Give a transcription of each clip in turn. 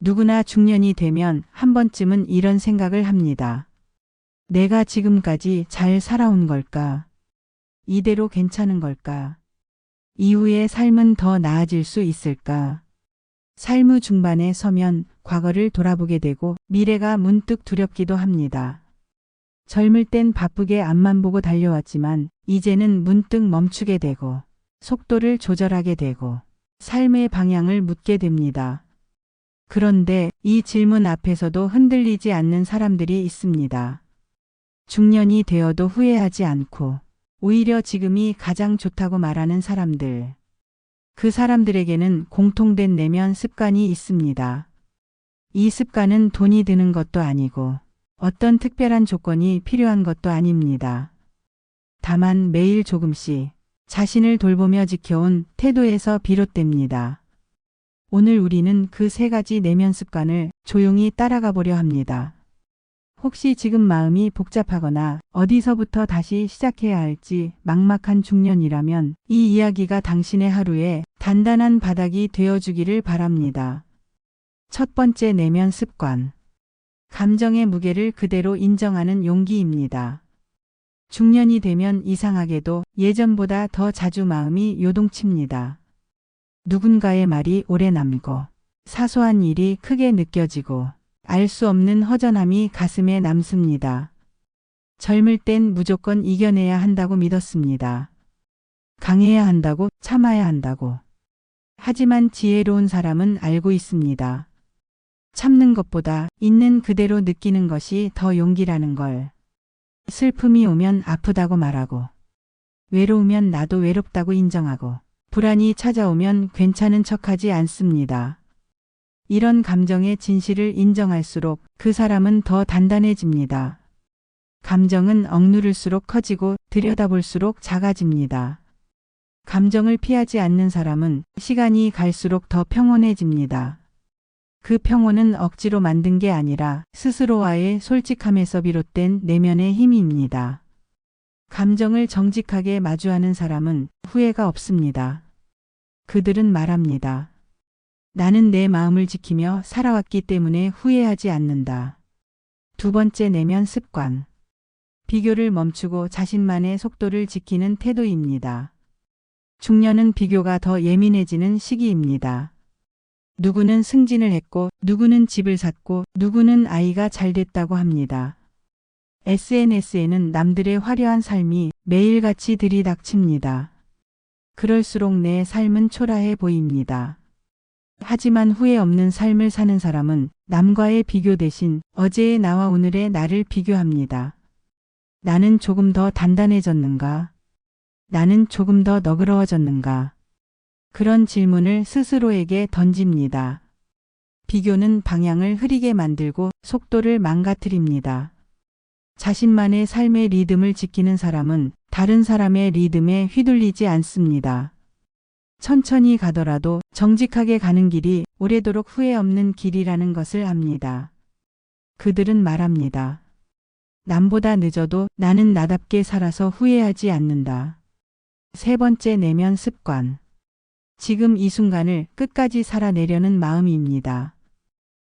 누구나 중년이 되면 한 번쯤은 이런 생각을 합니다. 내가 지금까지 잘 살아온 걸까? 이대로 괜찮은 걸까? 이후의 삶은 더 나아질 수 있을까? 삶의 중반에 서면 과거를 돌아보게 되고 미래가 문득 두렵기도 합니다. 젊을 땐 바쁘게 앞만 보고 달려왔지만 이제는 문득 멈추게 되고 속도를 조절하게 되고 삶의 방향을 묻게 됩니다. 그런데 이 질문 앞에서도 흔들리지 않는 사람들이 있습니다. 중년이 되어도 후회하지 않고 오히려 지금이 가장 좋다고 말하는 사람들. 그 사람들에게는 공통된 내면 습관이 있습니다. 이 습관은 돈이 드는 것도 아니고 어떤 특별한 조건이 필요한 것도 아닙니다. 다만 매일 조금씩 자신을 돌보며 지켜온 태도에서 비롯됩니다. 오늘 우리는 그 세 가지 내면 습관을 조용히 따라가 보려 합니다. 혹시 지금 마음이 복잡하거나 어디서부터 다시 시작해야 할지 막막한 중년이라면 이 이야기가 당신의 하루에 단단한 바닥이 되어주기를 바랍니다. 첫 번째 내면 습관. 감정의 무게를 그대로 인정하는 용기입니다. 중년이 되면 이상하게도 예전보다 더 자주 마음이 요동칩니다. 누군가의 말이 오래 남고 사소한 일이 크게 느껴지고 알 수 없는 허전함이 가슴에 남습니다. 젊을 땐 무조건 이겨내야 한다고 믿었습니다. 강해야 한다고, 참아야 한다고. 하지만 지혜로운 사람은 알고 있습니다. 참는 것보다 있는 그대로 느끼는 것이 더 용기라는 걸. 슬픔이 오면 아프다고 말하고, 외로우면 나도 외롭다고 인정하고, 불안이 찾아오면 괜찮은 척하지 않습니다. 이런 감정의 진실을 인정할수록 그 사람은 더 단단해집니다. 감정은 억누를수록 커지고 들여다볼수록 작아집니다. 감정을 피하지 않는 사람은 시간이 갈수록 더 평온해집니다. 그 평온은 억지로 만든 게 아니라 스스로와의 솔직함에서 비롯된 내면의 힘입니다. 감정을 정직하게 마주하는 사람은 후회가 없습니다. 그들은 말합니다. 나는 내 마음을 지키며 살아왔기 때문에 후회하지 않는다. 두 번째 내면 습관. 비교를 멈추고 자신만의 속도를 지키는 태도입니다. 중년은 비교가 더 예민해지는 시기입니다. 누구는 승진을 했고, 누구는 집을 샀고, 누구는 아이가 잘 됐다고 합니다. SNS에는 남들의 화려한 삶이 매일같이 들이닥칩니다. 그럴수록 내 삶은 초라해 보입니다. 하지만 후회 없는 삶을 사는 사람은 남과의 비교 대신 어제의 나와 오늘의 나를 비교합니다. 나는 조금 더 단단해졌는가? 나는 조금 더 너그러워졌는가? 그런 질문을 스스로에게 던집니다. 비교는 방향을 흐리게 만들고 속도를 망가뜨립니다. 자신만의 삶의 리듬을 지키는 사람은 다른 사람의 리듬에 휘둘리지 않습니다. 천천히 가더라도 정직하게 가는 길이 오래도록 후회 없는 길이라는 것을 압니다. 그들은 말합니다. 남보다 늦어도 나는 나답게 살아서 후회하지 않는다. 세 번째 내면 습관. 지금 이 순간을 끝까지 살아내려는 마음입니다.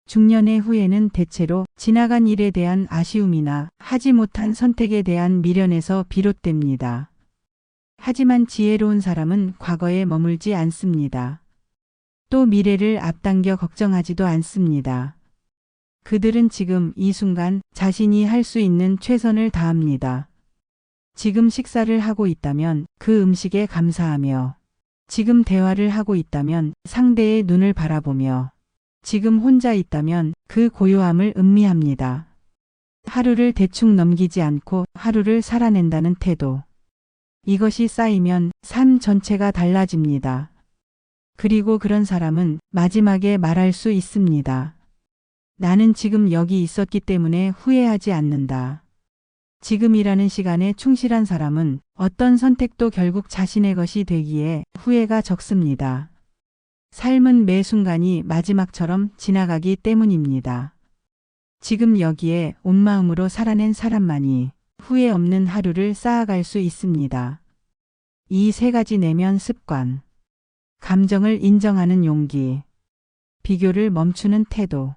중년의 후회는 대체로 지나간 일에 대한 아쉬움이나 하지 못한 선택에 대한 미련에서 비롯됩니다. 하지만 지혜로운 사람은 과거에 머물지 않습니다. 또 미래를 앞당겨 걱정하지도 않습니다. 그들은 지금 이 순간 자신이 할 수 있는 최선을 다합니다. 지금 식사를 하고 있다면 그 음식에 감사하며, 지금 대화를 하고 있다면 상대의 눈을 바라보며, 지금 혼자 있다면 그 고요함을 음미합니다. 하루를 대충 넘기지 않고 하루를 살아낸다는 태도. 이것이 쌓이면 삶 전체가 달라집니다. 그리고 그런 사람은 마지막에 말할 수 있습니다. 나는 지금 여기 있었기 때문에 후회하지 않는다. 지금이라는 시간에 충실한 사람은 어떤 선택도 결국 자신의 것이 되기에 후회가 적습니다. 삶은 매 순간이 마지막처럼 지나가기 때문입니다. 지금 여기에 온 마음으로 살아낸 사람만이 후회 없는 하루를 쌓아갈 수 있습니다. 이 세 가지 내면 습관. 감정을 인정하는 용기. 비교를 멈추는 태도,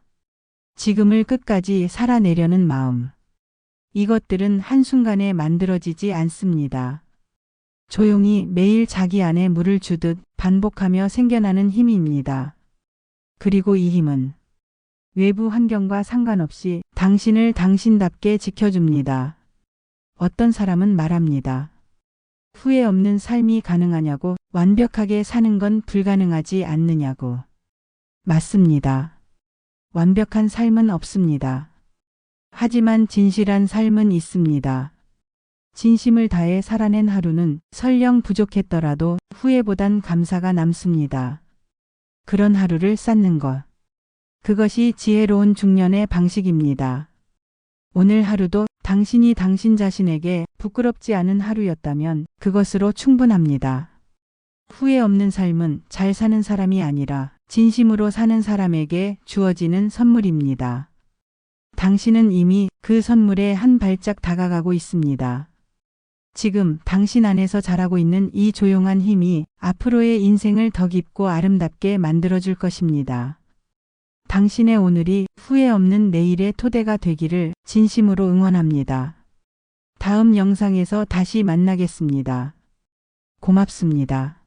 지금을 끝까지 살아내려는 마음. 이것들은 한순간에 만들어지지 않습니다. 조용히 매일 자기 안에 물을 주듯 반복하며 생겨나는 힘입니다. 그리고 이 힘은 외부 환경과 상관없이 당신을 당신답게 지켜줍니다. 어떤 사람은 말합니다. 후회 없는 삶이 가능하냐고, 완벽하게 사는 건 불가능하지 않느냐고. 맞습니다. 완벽한 삶은 없습니다. 하지만 진실한 삶은 있습니다. 진심을 다해 살아낸 하루는 설령 부족했더라도 후회보단 감사가 남습니다. 그런 하루를 쌓는 것. 그것이 지혜로운 중년의 방식입니다. 오늘 하루도 당신이 당신 자신에게 부끄럽지 않은 하루였다면 그것으로 충분합니다. 후회 없는 삶은 잘 사는 사람이 아니라 진심으로 사는 사람에게 주어지는 선물입니다. 당신은 이미 그 선물에 한 발짝 다가가고 있습니다. 지금 당신 안에서 자라고 있는 이 조용한 힘이 앞으로의 인생을 더 깊고 아름답게 만들어줄 것입니다. 당신의 오늘이 후회 없는 내일의 토대가 되기를 진심으로 응원합니다. 다음 영상에서 다시 만나겠습니다. 고맙습니다.